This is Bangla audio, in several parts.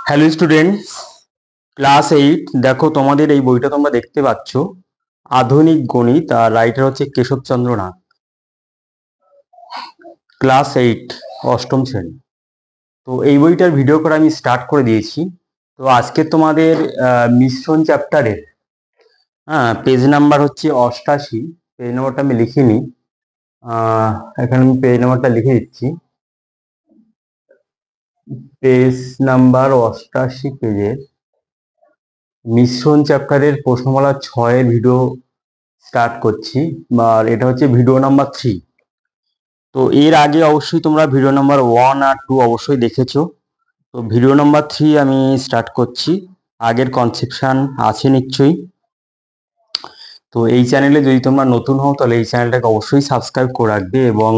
Hello students, class 8। দেখো, তোমাদের এই বইটা তোমরা দেখতে পাচ্ছ, আধুনিক গণিত, আর রাইটার হচ্ছে কেশবচন্দ্র নাথ। ক্লাস 8, অষ্টম শ্রেণী। তো এই বইটার ভিডিও করা আমি স্টার্ট করে দিয়েছি। তো আজকে তোমাদের মিশ্রণ চ্যাপ্টারের পেজ নাম্বার হচ্ছে 88। পেজ নাম্বারটা আমি লিখিনি, এখানে আমি পেজ নাম্বারটা লিখে দিচ্ছি। পেজ নাম্বার 88 পেজের মিশ্রণ চ্যাপ্টারের প্রশ্নমালা 6-এর ভিডিও স্টার্ট করছি। আর এটা হচ্ছে ভিডিও নাম্বার 3। তো এর আগে অবশ্যই তোমরা ভিডিও নাম্বার 1 আর 2 অবশ্যই দেখেছো। তো ভিডিও নাম্বার 3 আমি স্টার্ট করছি। আগের কনসেপশন আছে নিশ্চয়ই। তো এই চ্যানেলে যদি তোমরা নতুন হও তাহলে এই চ্যানেলটাকে অবশ্যই সাবস্ক্রাইব করে রাখবে এবং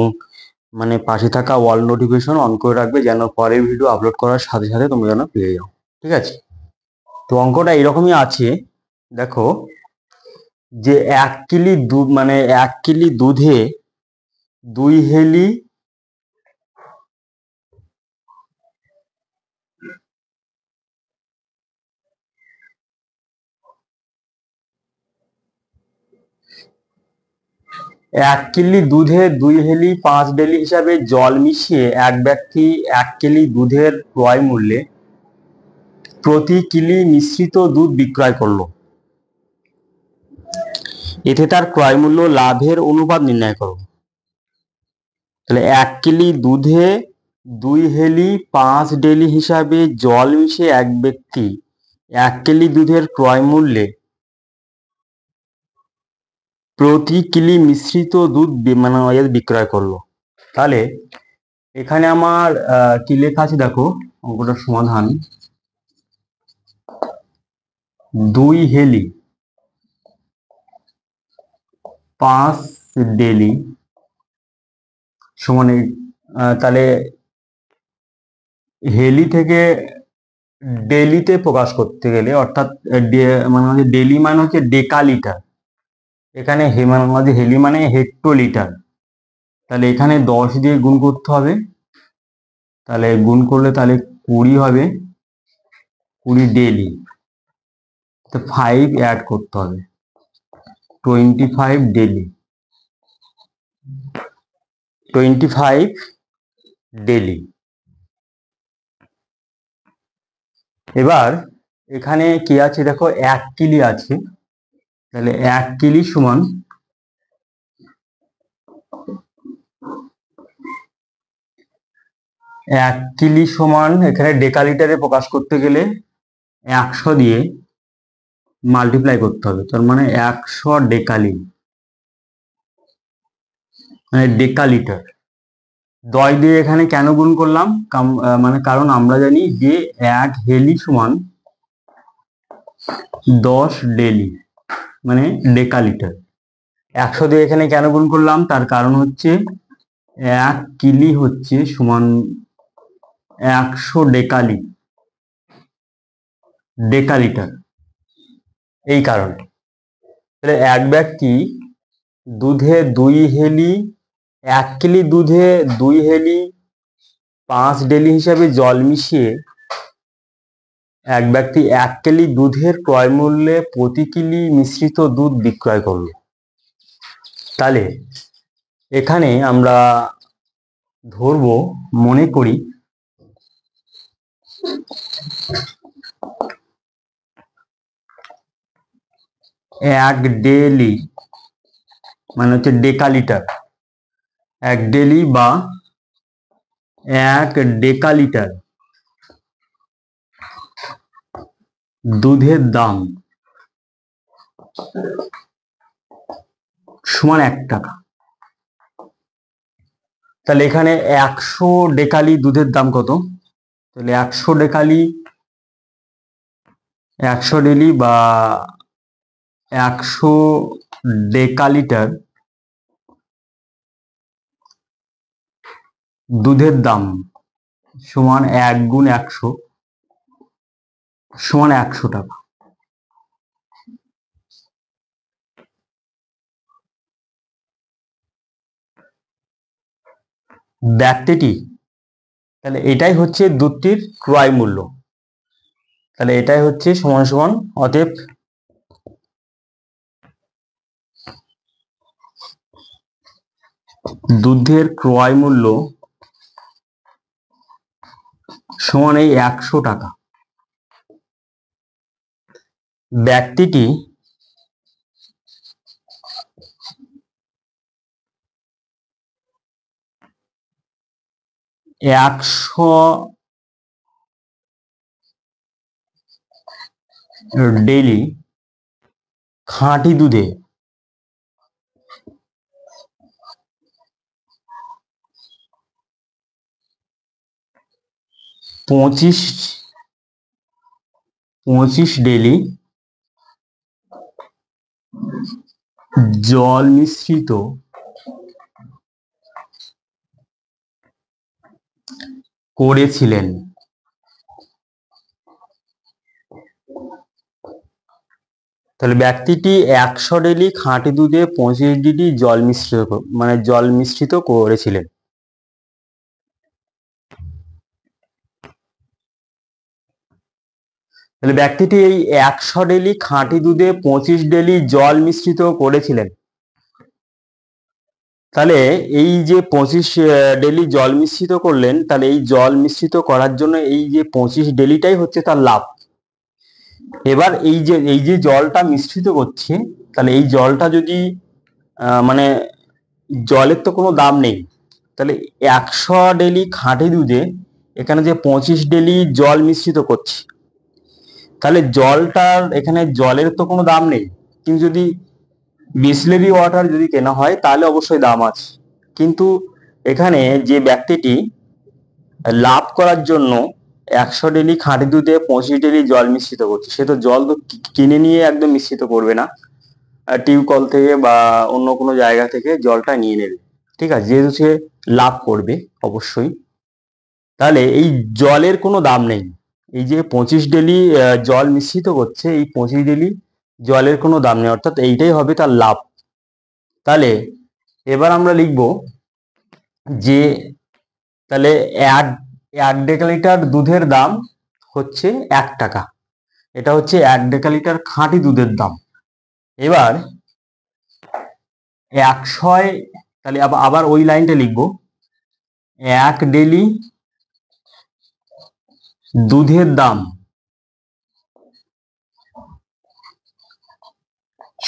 পাশে থাকা অল নোটিফিকেশন অন করে রাখবে, যেন পরের ভিডিও আপলোড করার সাথে সাথে তোমরা যেন পেয়ে যাও। ঠিক আছে? তো অঙ্কটা এরকমই আছে। দেখো, যে 1 কিলি দুধে 2 হেলি 1 কিলি দুধে 2 হেলি 5 ডেলি হিসাবে জল মিশিয়ে এক ব্যক্তি 1 কিলি দুধের ক্রয় মূল্যে প্রতি কিলি মিশ্রিত দুধ বিক্রয় করলো। এতে তার ক্রয় মূল্য লাভের অনুপাত নির্ণয় করো। তাহলে 1 কিলি দুধে 2 হেলি 5 ডেলি হিসাবে জল মিশিয়ে এক ব্যক্তি 1 কিলি দুধের ক্রয় মূল্যে প্রতি কিলি মিশ্রিত দুধ বিক্রয় করলো। তাহলে এখানে আমার কি লেখা আছে দেখো, অঙ্কটার সমাধান। 2 হেলি 5 ডেলি সমান তাহলে হেলি থেকে ডেলিতে প্রকাশ করতে গেলে, অর্থাৎ ডেলি মানে হচ্ছে ডেকালিটার, এখানে হেলি মানে হেক্টোলিটার। তাহলে এখানে 10 দিয়ে গুণ করতে হবে। তাহলে গুণ করলে তাহলে 20 হবে, 20 ডেলি। তো 5 অ্যাড করতে হবে, 25 ডেলি। 25 ডেলি। এবার এখানে কি আছে দেখো, 1 কিলি আছে। তাহলে 1 কিলি সমান 1 কিলি সমান এখানে ডেকালিটারে প্রকাশ করতে গেলে 100 দিয়ে মাল্টিপ্লাই করতে হবে। তার মানে 100 ডেকালি, মানে ডেকালিটার। 10 দিয়ে এখানে কেন গুণ করলাম, কারণ আমরা জানি যে 1 হেলি সমান 10 ডেলি, মানে ডেকালিটার। 100 দিয়ে এখানে কেন গুণ করলাম, তার কারণ হচ্ছে 1 কিলি হচ্ছে সমান 100 ডেকালি, ডেকালিটার, এই কারণে। তাহলে এক ব্যক্তি দুধে 2 হেলি 1 কিলি দুধে 2 হেলি 5 ডেলি হিসাবে জল মিশিয়ে এক ব্যক্তি 1 কিলি দুধের ক্রয় মূল্যে প্রতি কিলি মিশ্রিত দুধ বিক্রয় করলো। তাহলে এখানে আমরা ধরবো, মনে করি 1 ডেলি মানে হচ্ছে ডেকালিটার, 1 ডেলি বা 1 ডেকালিটার দুধের দাম সমান 1 টাকা। তাহলে এখানে 100 ডেকালি দুধের দাম কত? তাহলে 100 ডেকালি 100 ডেলি বা 100 ডেকালিটার দুধের দাম সমান 1 গুণ 100 সমান 100 টাকা। ব্যক্তিটি, তাহলে এটাই হচ্ছে দুধটির ক্রয় মূল্য। তাহলে এটাই হচ্ছে সমান সমান, অতএব দুধের ক্রয় মূল্য সমান এই 100 টাকা। ব্যক্তিটি একশো ডেইলি খাঁটি দুধে 25 ডেইলি জল মিশ্রিত করেছিলেন। তাহলে ব্যক্তিটি 100 ডেইলি খাঁটি দুধে 25 ডেইলি জল মিশ্রিত করেছিলেন। তাহলে ব্যক্তিটি এই 100 ডেইলি খাঁটি দুধে 25 ডেইলি জল মিশ্রিত করেছিলেন। তাহলে এই যে 25 ডেইলি জল মিশ্রিত করলেন, তাহলে এই জল মিশ্রিত করার জন্য এই যে 25 ডেইলিটাই হচ্ছে তার লাভ। এবার এই যে জলটা মিশ্রিত করছে, তাহলে এই জলটা যদি মানে জলের তো কোনো দাম নেই, তাহলে 100 ডেইলি খাঁটি দুধে এখানে যে 25 ডেইলি জল মিশ্রিত করছে, তাহলে জলটার এখানে জলের তো কোনো দাম নেই। কিন্তু যদি বিসলেরি ওয়াটার যদি কেনা হয় তাহলে অবশ্যই দাম আছে। কিন্তু এখানে যে ব্যক্তিটি লাভ করার জন্য 100 ডেইলি খাঁটি দুধে 25 ডেইলি জল মিশ্রিত করছে, সে তো জল তো কিনে নিয়ে একদম মিশ্রিত করবে না, টিউবকল থেকে বা অন্য কোনো জায়গা থেকে জলটা নিয়ে নেবে, ঠিক আছে, যেহেতু সে লাভ করবে অবশ্যই। তাহলে এই জলের কোনো দাম নেই। এই যে 25 ডেইলি জল মিশ্রিত করছে, এই 25 ডেইলি জলের কোনো দাম নেই, অর্থাৎ এইটাই হবে তার লাভ। তাহলে এবার আমরা লিখব যে তাহলে এক ডেকালিটার দুধের দাম হচ্ছে 1 টাকা। এটা হচ্ছে 1 ডেকালিটার খাঁটি দুধের দাম। এবার 100, তাহলে আবার ওই লাইনটা লিখবো, 1 ডেইলি দুধের দাম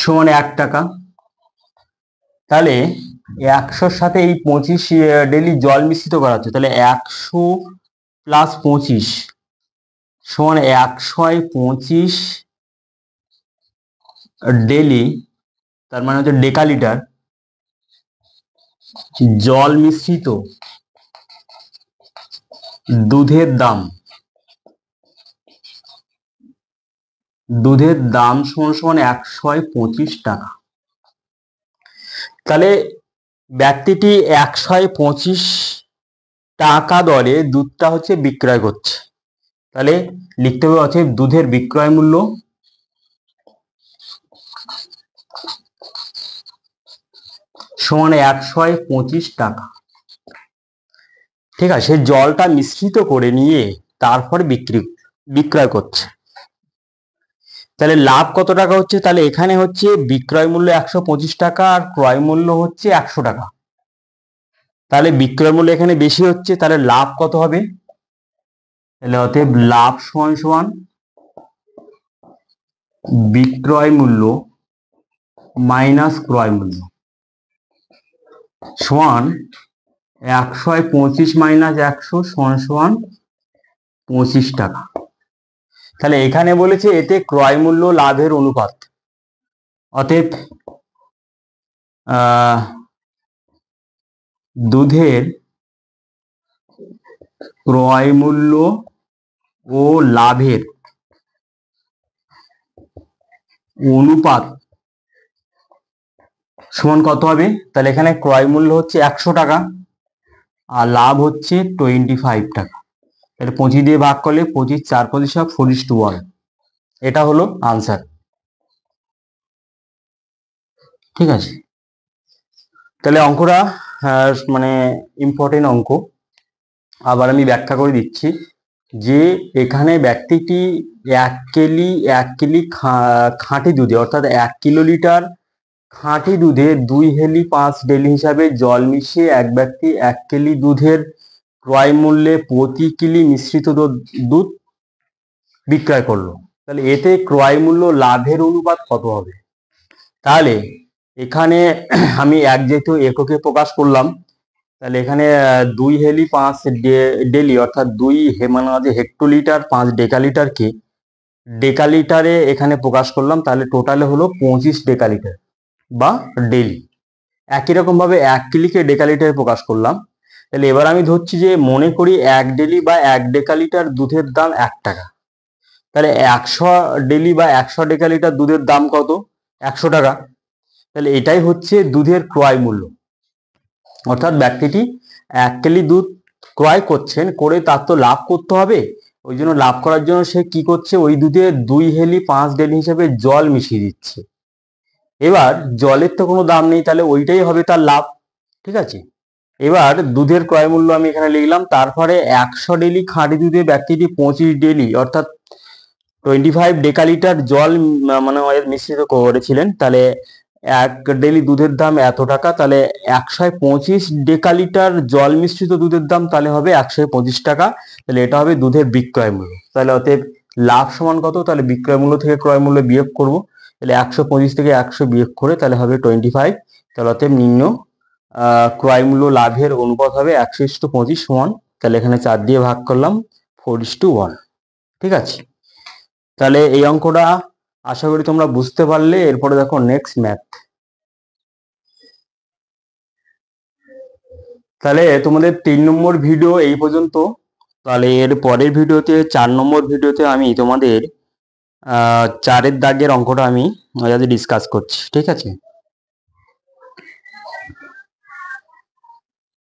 সমান 1 টাকা। তাহলে 100-র সাথে এই 25 ডেইলি জল মিশ্রিত করা হচ্ছে, তাহলে 100 প্লাস 25 সমান 125 ডেইলি, তার মানে হচ্ছে ডেকালিটার জল মিশ্রিত দুধের দাম সমান সমান 125 টাকা। তাহলে ব্যক্তিটি 125 টাকা দরে দুধটা হচ্ছে বিক্রয় করছে। তাহলে লিখতে হবে অতএব দুধের বিক্রয় মূল্য সমান 125 টাকা। ঠিক আছে, সে জলটা মিশ্রিত করে নিয়ে তারপরে বিক্রয় করছে। তাহলে লাভ কত টাকা হচ্ছে? তাহলে এখানে হচ্ছে বিক্রয় মূল্য 125 টাকা আর ক্রয় মূল্য হচ্ছে 100 টাকা। তাহলে বিক্রয় মূল্য এখানে বেশি হচ্ছে, তাহলে লাভ কত হবে? তাহলে অতএব লাভ সমান সমান বিক্রয় মূল্য মাইনাস ক্রয় মূল্য সমান 125 মাইনাস 100 সমান সমান 25 টাকা। তাহলে এখানে বলেছে এতে ক্রয় মূল্য লাভের অনুপাত, অতএব দুধের ক্রয় মূল্য ও লাভের অনুপাত সমান কত হবে? তাহলে এখানে ক্রয় মূল্য হচ্ছে 100 টাকা আর লাভ হচ্ছে 25 টাকা। তাহলে 25 দিয়ে ভাগ করলে 25 4 25 4:1, এটা হলো আনসার। ঠিক আছে, তাহলে অঙ্কটা মানে ইম্পর্টেন্ট অঙ্ক, আবার আমি ব্যাখ্যা করে দিচ্ছি। যে এখানে ব্যক্তিটি 1 কেজি খাঁটি দুধে অর্থাৎ 1 কিলোলিটার খাঁটি দুধে 2 হেলি 5 ডেলি হিসাবে জল মিশিয়ে এক ব্যক্তি 1 কেজি দুধের ক্রয় মূল্যে প্রতি কিলি মিশ্রিত দুধ বিক্রয় করলো। তাহলে এতে ক্রয় মূল্য লাভের অনুপাত কত হবে? তাহলে এখানে আমি যেহেতু এককে প্রকাশ করলাম, তাহলে এখানে 2 হেলি 5 ডেলি অর্থাৎ মানে হেক্টোলিটার 5 ডেকালিটারকে ডেকালিটারে এখানে প্রকাশ করলাম, তাহলে টোটালে হলো 25 ডেকালিটার বা ডেলি। একই রকম ভাবে 1 কিলিকে ডেকালিটারে প্রকাশ করলাম। তাহলে এবার আমি ধরছি যে মনে করি 1 ডেলি বা 1 ডেকালিটার দুধের দাম 1 টাকা। তাহলে 100 ডেলি বা 100 ডেকালিটার দুধের দাম কত? 100 টাকা। তাহলে এটাই হচ্ছে দুধের ক্রয় মূল্য। অর্থাৎ ব্যক্তিটি 1 কেজি দুধ ক্রয় করছেন, করে তার তো লাভ করতে হবে। ওই জন্য লাভ করার জন্য সে কি করছে, ওই দুধে 2 হেলি 5 ডেলি হিসেবে জল মিশিয়ে দিচ্ছে। এবার জলের তো কোনো দাম নেই, তাহলে ওইটাই হবে তার লাভ। ঠিক আছে, এবার দুধের ক্রয় মূল্য আমি এখানে লিখলাম। তারপরে 100 ডেলি খাঁটি দুধে ব্যক্তিটি 25 ডেলি অর্থাৎ 25 ডেকালিটার জল মানে মিশ্রিত করেছিলেন। তাহলে 1 ডেলি দুধের দাম এত টাকা। তাহলে 125 ডেকালিটার জল মিশ্রিত দুধের দাম তাহলে হবে 125 টাকা। তাহলে এটা হবে দুধের বিক্রয় মূল্য। তাহলে অতএব লাভ সমান কত? তাহলে বিক্রয় মূল্য থেকে ক্রয় মূল্য বিয়োগ করব। তাহলে 125 থেকে 100 বিয়োগ করে তাহলে হবে 25। তাহলে অতএব নিম্ন ক্রয় মূল্য লাভের অনুপাত হবে 100:25 সমান, তাহলে এখানে 4 দিয়ে ভাগ করলাম 4:1। ঠিক আছে, তাহলে এই অঙ্কটা আশা করি তোমরা বুঝতে পারলে। এরপরে দেখো নেক্সট ম্যাথ। তাহলে তোমাদের 3 নম্বর ভিডিও এই পর্যন্ত। তাহলে এর পরের ভিডিওতে 4 নম্বর ভিডিওতে আমি তোমাদের 4-এর দাগের অঙ্কটা আমি ডিসকাস করছি। ঠিক আছে।